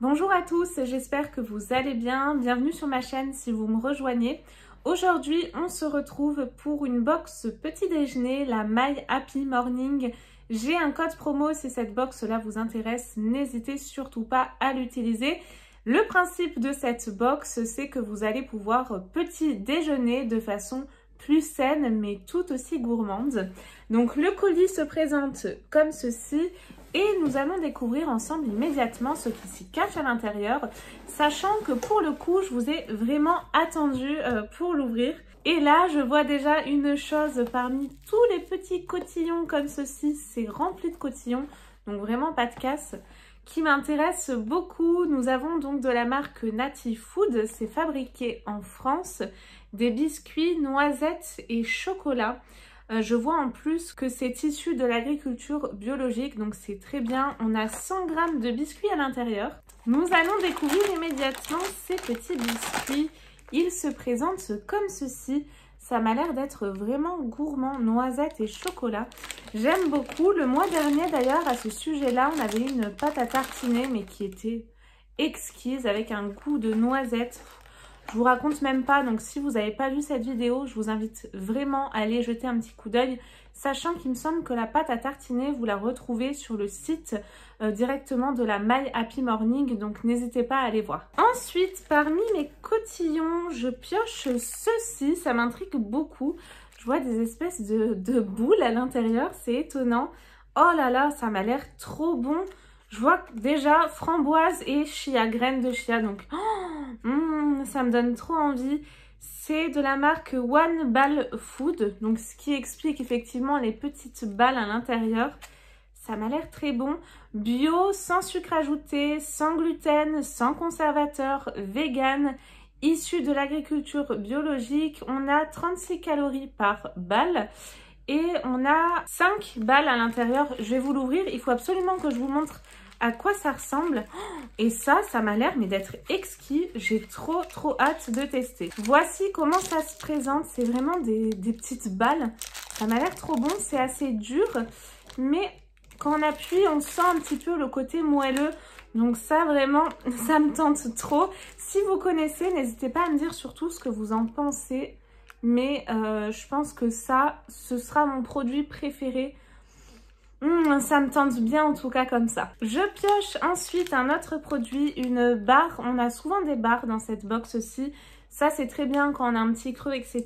Bonjour à tous, j'espère que vous allez bien. Bienvenue sur ma chaîne si vous me rejoignez. Aujourd'hui, on se retrouve pour une box petit déjeuner, la My Happy Morning. J'ai un code promo si cette box-là vous intéresse, n'hésitez surtout pas à l'utiliser. Le principe de cette box, c'est que vous allez pouvoir petit déjeuner de façon plus saine mais tout aussi gourmande. Donc le colis se présente comme ceci et nous allons découvrir ensemble immédiatement ce qui s'y cache à l'intérieur, sachant que pour le coup je vous ai vraiment attendu pour l'ouvrir. Et là je vois déjà une chose parmi tous les petits cotillons comme ceci, c'est rempli de cotillons, donc vraiment pas de casse, qui m'intéresse beaucoup. Nous avons donc de la marque Native Food, c'est fabriqué en France, des biscuits, noisettes et chocolat. Je vois en plus que c'est issu de l'agriculture biologique, donc c'est très bien. On a 100 g de biscuits à l'intérieur. Nous allons découvrir immédiatement ces petits biscuits. Ils se présentent comme ceci. Ça m'a l'air d'être vraiment gourmand, noisettes et chocolat. J'aime beaucoup. Le mois dernier d'ailleurs, à ce sujet-là, on avait une pâte à tartiner, mais qui était exquise, avec un goût de noisettes. Je vous raconte même pas, donc si vous n'avez pas vu cette vidéo, je vous invite vraiment à aller jeter un petit coup d'œil, sachant qu'il me semble que la pâte à tartiner, vous la retrouvez sur le site directement de la My Happy Morning, donc n'hésitez pas à aller voir. Ensuite, parmi mes cotillons, je pioche ceci, ça m'intrigue beaucoup. Je vois des espèces de boules à l'intérieur, c'est étonnant. Oh là là, ça m'a l'air trop bon. Je vois déjà framboise et chia, graines de chia, donc ça me donne trop envie. C'est de la marque One Ball Food, donc ce qui explique effectivement les petites balles à l'intérieur. Ça m'a l'air très bon. Bio, sans sucre ajouté, sans gluten, sans conservateur, vegan, issu de l'agriculture biologique. On a 36 calories par balle. Et on a 5 balles à l'intérieur. Je vais vous l'ouvrir. Il faut absolument que je vous montre à quoi ça ressemble. Et ça m'a l'air mais d'être exquis. J'ai trop hâte de tester. Voici comment ça se présente. C'est vraiment des petites balles. Ça m'a l'air trop bon. C'est assez dur. Mais quand on appuie, on sent un petit peu le côté moelleux. Donc ça vraiment, ça me tente trop. Si vous connaissez, n'hésitez pas à me dire surtout ce que vous en pensez. Mais je pense que ça, ce sera mon produit préféré. Ça me tente bien en tout cas comme ça. Je pioche ensuite un autre produit, une barre. On a souvent des barres dans cette box aussi. Ça c'est très bien quand on a un petit creux, etc.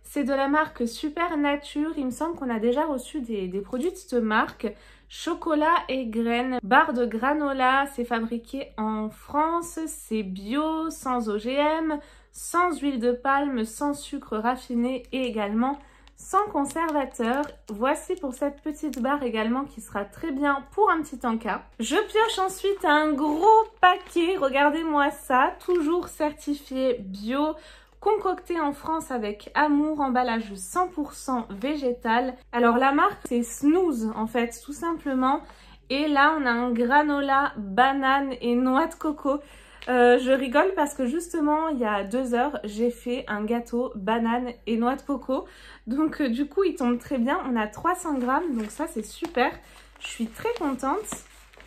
C'est de la marque Super Nature. Il me semble qu'on a déjà reçu des produits de cette marque. Chocolat et graines. Barre de granola, c'est fabriqué en France. C'est bio, sans OGM, sans huile de palme, sans sucre raffiné et également sans conservateur. Voici pour cette petite barre également qui sera très bien pour un petit encas. Je pioche ensuite un gros paquet, regardez-moi ça, toujours certifié bio, concocté en France avec amour, emballage 100% végétal. Alors la marque c'est Snooze en fait tout simplement. Et là on a un granola, banane et noix de coco. Je rigole parce que justement il y a 2 heures j'ai fait un gâteau banane et noix de coco, donc du coup il tombe très bien. On a 300 g, donc ça c'est super, je suis très contente.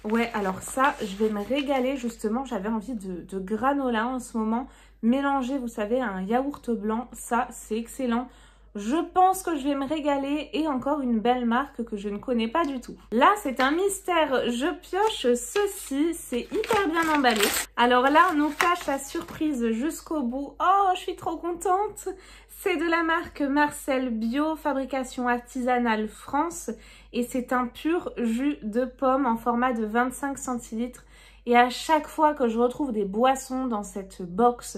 Ouais, alors ça je vais me régaler. Justement j'avais envie de granola en ce moment, mélanger vous savez un yaourt blanc, ça c'est excellent. Je pense que je vais me régaler. Et encore une belle marque que je ne connais pas du tout. Là, c'est un mystère. Je pioche ceci. C'est hyper bien emballé. Alors là, on nous cache la surprise jusqu'au bout. Oh, je suis trop contente. C'est de la marque Marcel Bio, fabrication artisanale France. Et c'est un pur jus de pomme en format de 25 centilitres. Et à chaque fois que je retrouve des boissons dans cette box,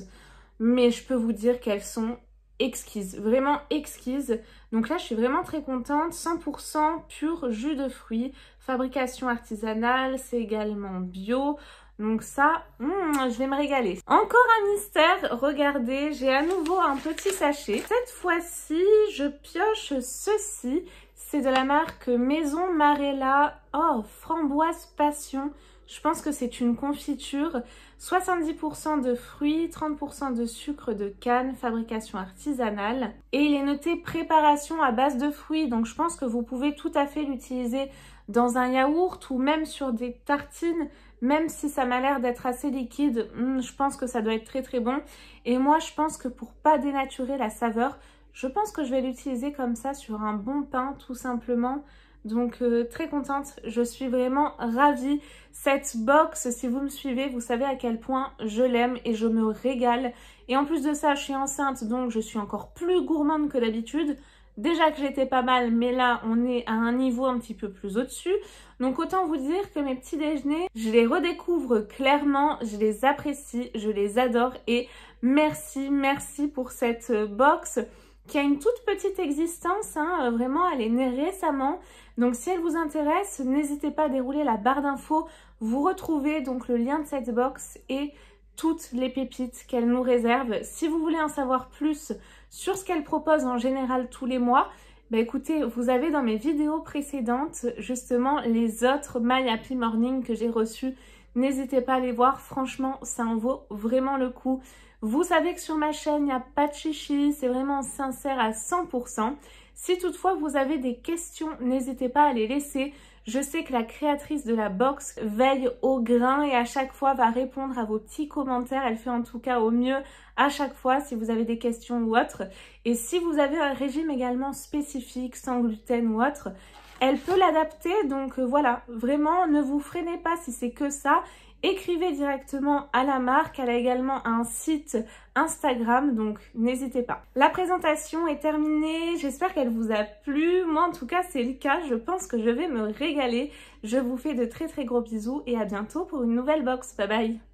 mais je peux vous dire qu'elles sont exquise, vraiment exquise. Donc là je suis vraiment très contente. 100% pur jus de fruits, fabrication artisanale, c'est également bio. Donc ça, je vais me régaler. Encore un mystère, regardez, j'ai à nouveau un petit sachet. Cette fois-ci, je pioche ceci. C'est de la marque Maison Marella. Oh, framboise passion. Je pense que c'est une confiture. 70% de fruits, 30% de sucre de canne, fabrication artisanale. Et il est noté préparation à base de fruits. Donc je pense que vous pouvez tout à fait l'utiliser dans un yaourt ou même sur des tartines. même si ça m'a l'air d'être assez liquide, je pense que ça doit être très très bon. Et moi, je pense que pour pas dénaturer la saveur, je pense que je vais l'utiliser comme ça sur un bon pain tout simplement. Donc très contente, je suis vraiment ravie. Cette box, si vous me suivez, vous savez à quel point je l'aime et je me régale. Et en plus de ça, je suis enceinte, donc je suis encore plus gourmande que d'habitude. Déjà que j'étais pas mal, mais là, on est à un niveau un petit peu plus au-dessus. Donc autant vous dire que mes petits déjeuners, je les redécouvre clairement, je les apprécie, je les adore. Et merci pour cette box qui a une toute petite existence, hein, vraiment, elle est née récemment. Donc si elle vous intéresse, n'hésitez pas à dérouler la barre d'infos. Vous retrouvez donc le lien de cette box et toutes les pépites qu'elle nous réserve. Si vous voulez en savoir plus sur ce qu'elle propose en général tous les mois, bah écoutez, vous avez dans mes vidéos précédentes justement les autres My Happy Morning que j'ai reçus. N'hésitez pas à les voir, franchement, ça en vaut vraiment le coup. Vous savez que sur ma chaîne, il n'y a pas de chichi, c'est vraiment sincère à 100%. Si toutefois vous avez des questions, n'hésitez pas à les laisser. Je sais que la créatrice de la box veille au grain et à chaque fois va répondre à vos petits commentaires. Elle fait en tout cas au mieux à chaque fois si vous avez des questions ou autres. Et si vous avez un régime également spécifique, sans gluten ou autre, elle peut l'adapter. Donc voilà, vraiment ne vous freinez pas si c'est que ça. Écrivez directement à la marque, elle a également un site Instagram, donc n'hésitez pas. La présentation est terminée, j'espère qu'elle vous a plu. Moi en tout cas c'est le cas, je pense que je vais me régaler. Je vous fais de très gros bisous et à bientôt pour une nouvelle box. Bye bye.